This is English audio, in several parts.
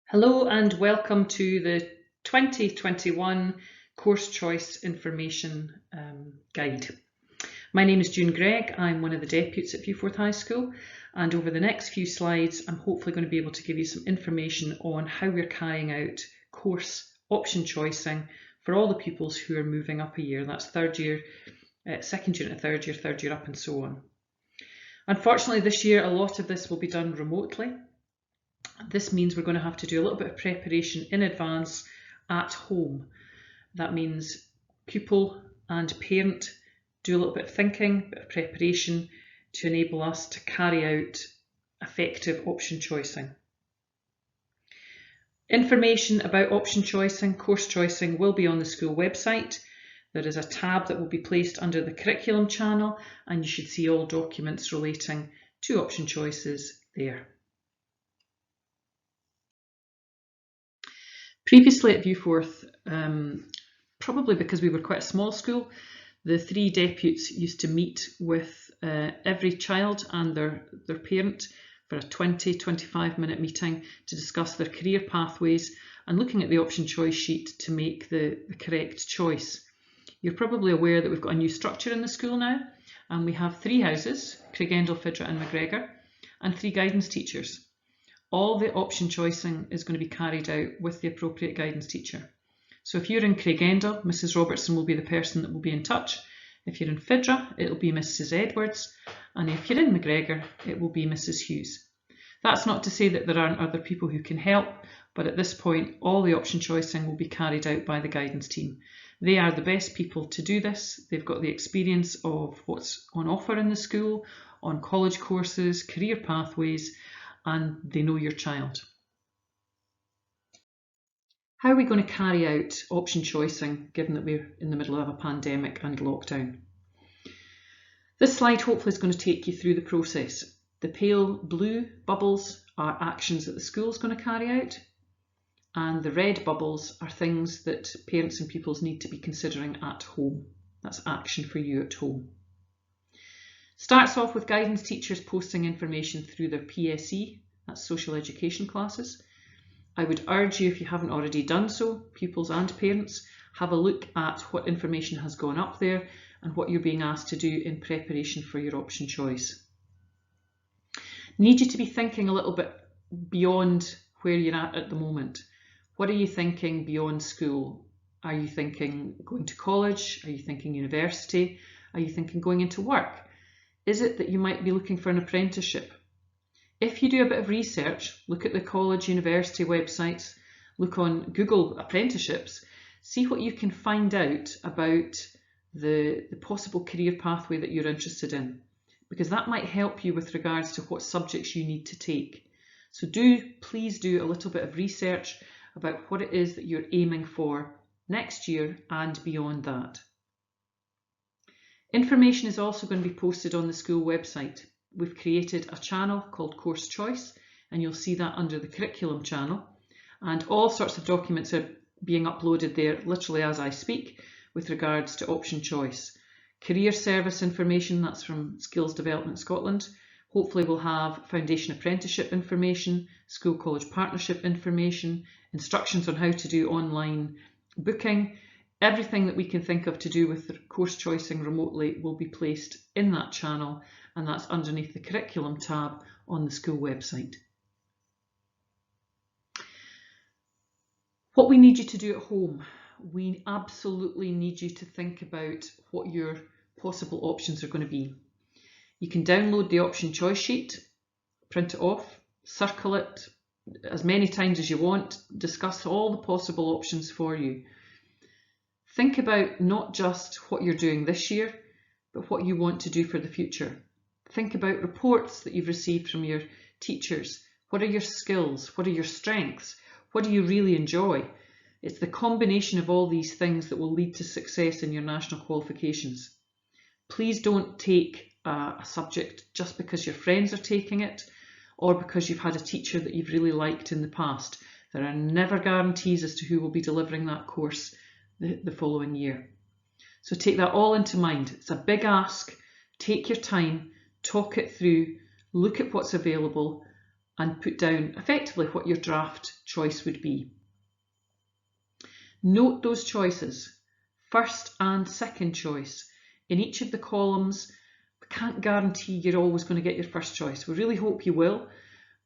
Hello and welcome to the 2021 Course Choice Information Guide. My name is June Gregg. I'm one of the deputies at Viewforth High School, and over the next few slides I'm hopefully going to be able to give you some information on how we're carrying out course option choicing for all the pupils who are moving up a year. That's third year, second year into third year up and so on. Unfortunately this year a lot of this will be done remotely. This means we're going to have to do a little bit of preparation in advance at home. That means pupil and parent do a little bit of thinking, a bit of preparation to enable us to carry out effective option choicing. Information about option choicing, course choicing will be on the school website. There is a tab that will be placed under the curriculum channel and you should see all documents relating to option choices there. Previously at Viewforth, probably because we were quite a small school, the three deputies used to meet with every child and their parent for a 20-25 minute meeting to discuss their career pathways and looking at the option choice sheet to make the correct choice. You're probably aware that we've got a new structure in the school now, and we have three houses, Craigendall, Fidra and McGregor, and three guidance teachers. All the option choicing is going to be carried out with the appropriate guidance teacher. So if you're in Craigendall, Mrs Robertson will be the person that will be in touch. If you're in Fidra, it'll be Mrs Edwards, and if you're in McGregor, it will be Mrs Hughes. That's not to say that there aren't other people who can help, but at this point all the option choicing will be carried out by the guidance team. They are the best people to do this. They've got the experience of what's on offer in the school, on college courses, career pathways, and they know your child. How are we going to carry out option choicing given that we're in the middle of a pandemic and lockdown? This slide hopefully is going to take you through the process. The pale blue bubbles are actions that the school is going to carry out, and the red bubbles are things that parents and pupils need to be considering at home. That's action for you at home. Starts off with guidance teachers posting information through their PSE, that's social education classes. I would urge you, if you haven't already done so, pupils and parents, have a look at what information has gone up there and what you're being asked to do in preparation for your option choice. Need you to be thinking a little bit beyond where you're at the moment. What are you thinking beyond school? Are you thinking going to college? Are you thinking university? Are you thinking going into work? Is it that you might be looking for an apprenticeship? If you do a bit of research, look at the college, university websites, look on Google apprenticeships, see what you can find out about the possible career pathway that you're interested in, because that might help you with regards to what subjects you need to take. So please do a little bit of research about what it is that you're aiming for next year and beyond that. Information is also going to be posted on the school website. We've created a channel called Course Choice, and you'll see that under the curriculum channel, and all sorts of documents are being uploaded there literally as I speak with regards to option choice. Career service information, that's from Skills Development Scotland. Hopefully we'll have foundation apprenticeship information, school college partnership information, instructions on how to do online booking. Everything that we can think of to do with course choicing remotely will be placed in that channel, and that's underneath the curriculum tab on the school website. What we need you to do at home, we absolutely need you to think about what your possible options are going to be. You can download the option choice sheet, print it off, circle it as many times as you want, discuss all the possible options for you. Think about not just what you're doing this year, but what you want to do for the future. Think about reports that you've received from your teachers. What are your skills? What are your strengths? What do you really enjoy? It's the combination of all these things that will lead to success in your national qualifications. Please don't take a subject just because your friends are taking it or because you've had a teacher that you've really liked in the past. There are never guarantees as to who will be delivering that course the following year. So take that all into mind. It's a big ask. Take your time, talk it through, look at what's available and put down effectively what your draft choice would be. Note those choices, first and second choice. In each of the columns, we can't guarantee you're always going to get your first choice. We really hope you will,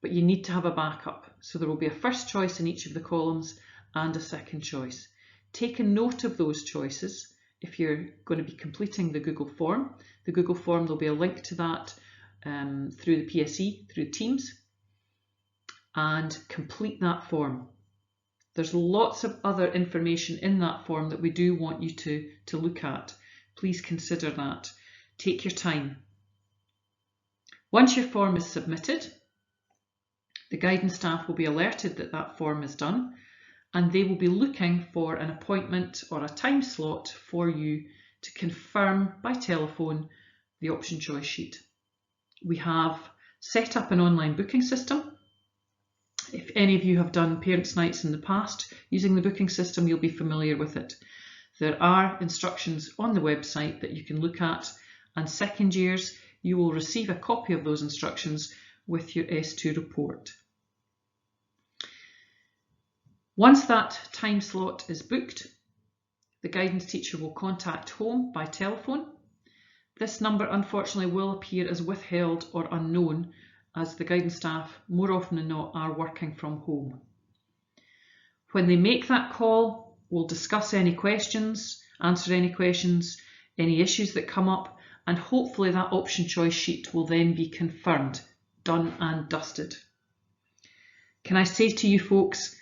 but you need to have a backup. So there will be a first choice in each of the columns and a second choice. Take a note of those choices if you're going to be completing the Google form. The Google form, there'll be a link to that through the PSE, through Teams, and complete that form. There's lots of other information in that form that we do want you to look at. Please consider that. Take your time. Once your form is submitted, the guidance staff will be alerted that that form is done, and they will be looking for an appointment or a time slot for you to confirm by telephone the option choice sheet. We have set up an online booking system. If any of you have done Parents' Nights in the past using the booking system, you'll be familiar with it. There are instructions on the website that you can look at, and second years, you will receive a copy of those instructions with your S2 report. Once that time slot is booked, the guidance teacher will contact home by telephone. This number unfortunately will appear as withheld or unknown, as the guidance staff more often than not are working from home. When they make that call, we'll discuss any questions, answer any questions, any issues that come up, and hopefully that option choice sheet will then be confirmed, done and dusted. Can I say to you folks,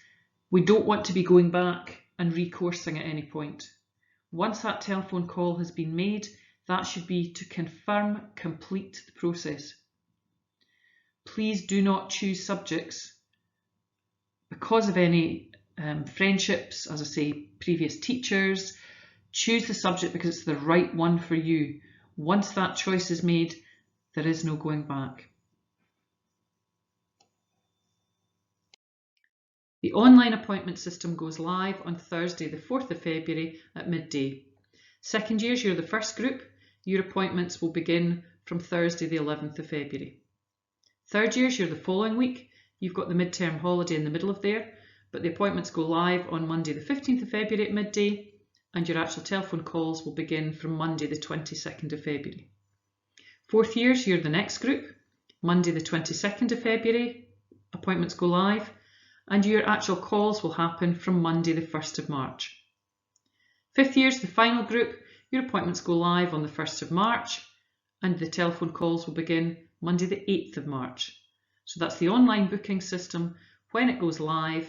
we don't want to be going back and recoursing at any point. Once that telephone call has been made, that should be to confirm, complete the process. Please do not choose subjects because of any friendships, as I say, previous teachers. Choose the subject because it's the right one for you. Once that choice is made, there is no going back. The online appointment system goes live on Thursday, the 4th of February at midday. Second years, you're the first group. Your appointments will begin from Thursday, the 11th of February. Third years, you're the following week. You've got the midterm holiday in the middle of there, but the appointments go live on Monday, the 15th of February at midday, and your actual telephone calls will begin from Monday, the 22nd of February. Fourth years, you're the next group. Monday, the 22nd of February, appointments go live, and your actual calls will happen from Monday, the 1st of March. Fifth years, the final group, your appointments go live on the 1st of March, and the telephone calls will begin Monday, the 8th of March. So that's the online booking system. When it goes live,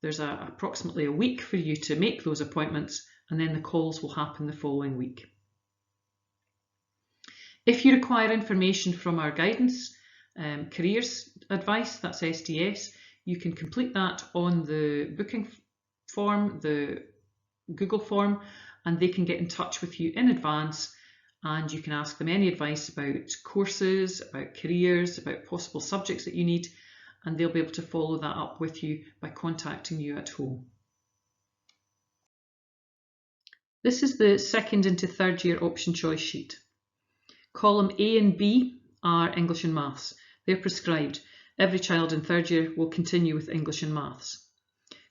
there's approximately a week for you to make those appointments, and then the calls will happen the following week. If you require information from our guidance, careers advice, that's SDS, you can complete that on the booking form, the Google form, and they can get in touch with you in advance, and you can ask them any advice about courses, about careers, about possible subjects that you need, and they'll be able to follow that up with you by contacting you at home. This is the second into third year option choice sheet. Column A and B are English and Maths. They're prescribed. Every child in third year will continue with English and Maths.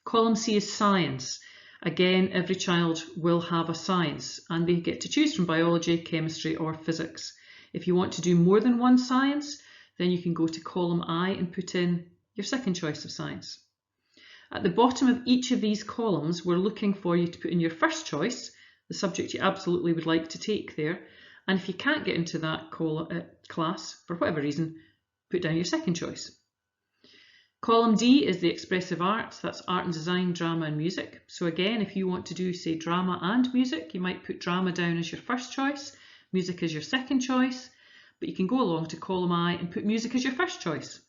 Column C is Science. Again, every child will have a science, and they get to choose from biology, chemistry or physics. If you want to do more than one science, then you can go to column I and put in your second choice of science. At the bottom of each of these columns, we're looking for you to put in your first choice, the subject you absolutely would like to take there, and if you can't get into that class for whatever reason, put down your second choice. Column D is the expressive arts, that's art and design, drama and music. So again, if you want to do, say, drama and music, you might put drama down as your first choice, music as your second choice, but you can go along to column I and put music as your first choice.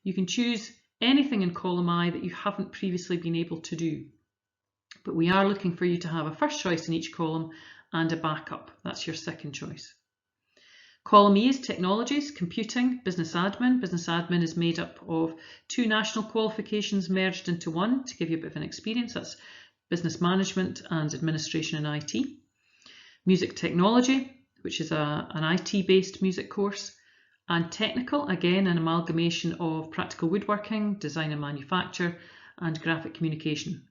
You can choose anything in column I that you haven't previously been able to do, but we are looking for you to have a first choice in each column and a backup, that's your second choice. Column E is technologies, computing, business admin. Business admin is made up of two national qualifications merged into one to give you a bit of an experience. That's business management and administration in IT. Music technology, which is an IT-based music course. And technical, again, an amalgamation of practical woodworking, design and manufacture, and graphic communication.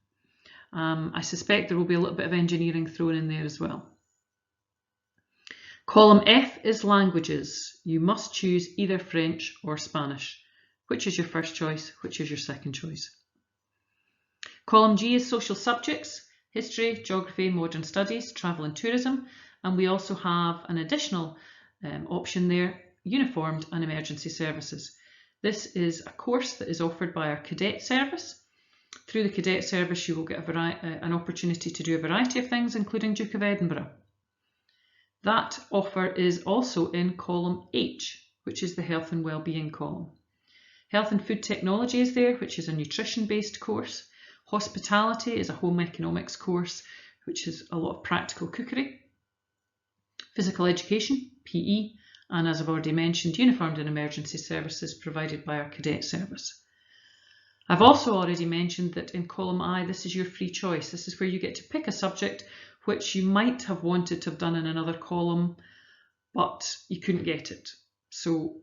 I suspect there will be a little bit of engineering thrown in there as well. Column F is languages. You must choose either French or Spanish. Which is your first choice? Which is your second choice? Column G is social subjects, history, geography, modern studies, travel and tourism. And we also have an additional option there, uniformed and emergency services. This is a course that is offered by our cadet service. Through the cadet service, you will get an opportunity to do a variety of things, including Duke of Edinburgh. That offer is also in column H, which is the health and wellbeing column. Health and food technology is there, which is a nutrition-based course. Hospitality is a home economics course, which is a lot of practical cookery. Physical education, PE, and as I've already mentioned, uniformed and emergency services provided by our cadet service. I've also already mentioned that in column I, this is your free choice. This is where you get to pick a subject which you might have wanted to have done in another column, but you couldn't get it. So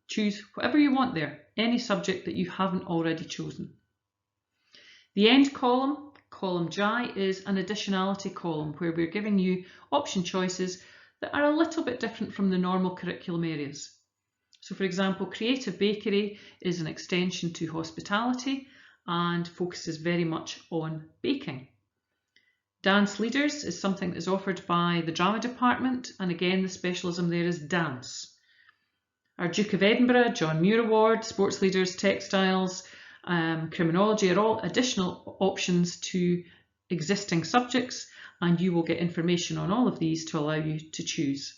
choose whatever you want there, any subject that you haven't already chosen. The end column, column J, is an additionality column where we're giving you option choices that are a little bit different from the normal curriculum areas. So for example, Creative Bakery is an extension to hospitality and focuses very much on baking. Dance Leaders is something that is offered by the drama department, and again the specialism there is dance. Our Duke of Edinburgh, John Muir Award, Sports Leaders, Textiles, Criminology are all additional options to existing subjects, and you will get information on all of these to allow you to choose.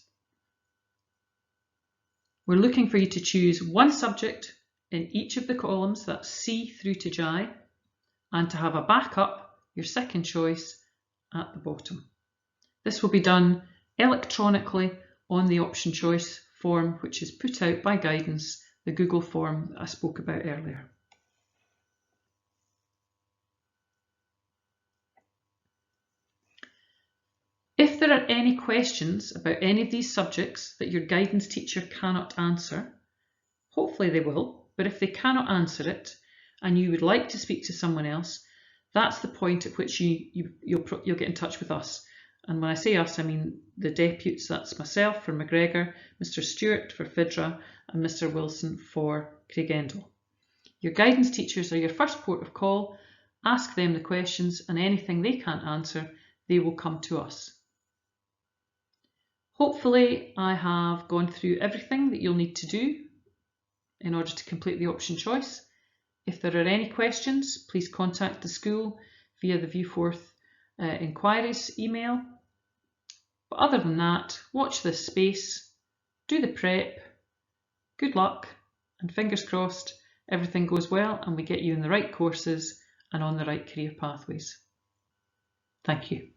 We're looking for you to choose one subject in each of the columns, that's C through to J, and to have a backup, your second choice, at the bottom. This will be done electronically on the option choice form, which is put out by Guidance, the Google form that I spoke about earlier. If there are any questions about any of these subjects that your guidance teacher cannot answer, hopefully they will, but if they cannot answer it and you would like to speak to someone else, that's the point at which you'll get in touch with us. And when I say us, I mean the deputies, that's myself for McGregor, Mr. Stewart for FIDRA, and Mr. Wilson for Craigendall. Your guidance teachers are your first port of call. Ask them the questions, and anything they can't answer, they will come to us. Hopefully I have gone through everything that you'll need to do in order to complete the option choice. If there are any questions, please contact the school via the Viewforth inquiries email. But other than that, watch this space, do the prep, good luck, and fingers crossed everything goes well and we get you in the right courses and on the right career pathways. Thank you.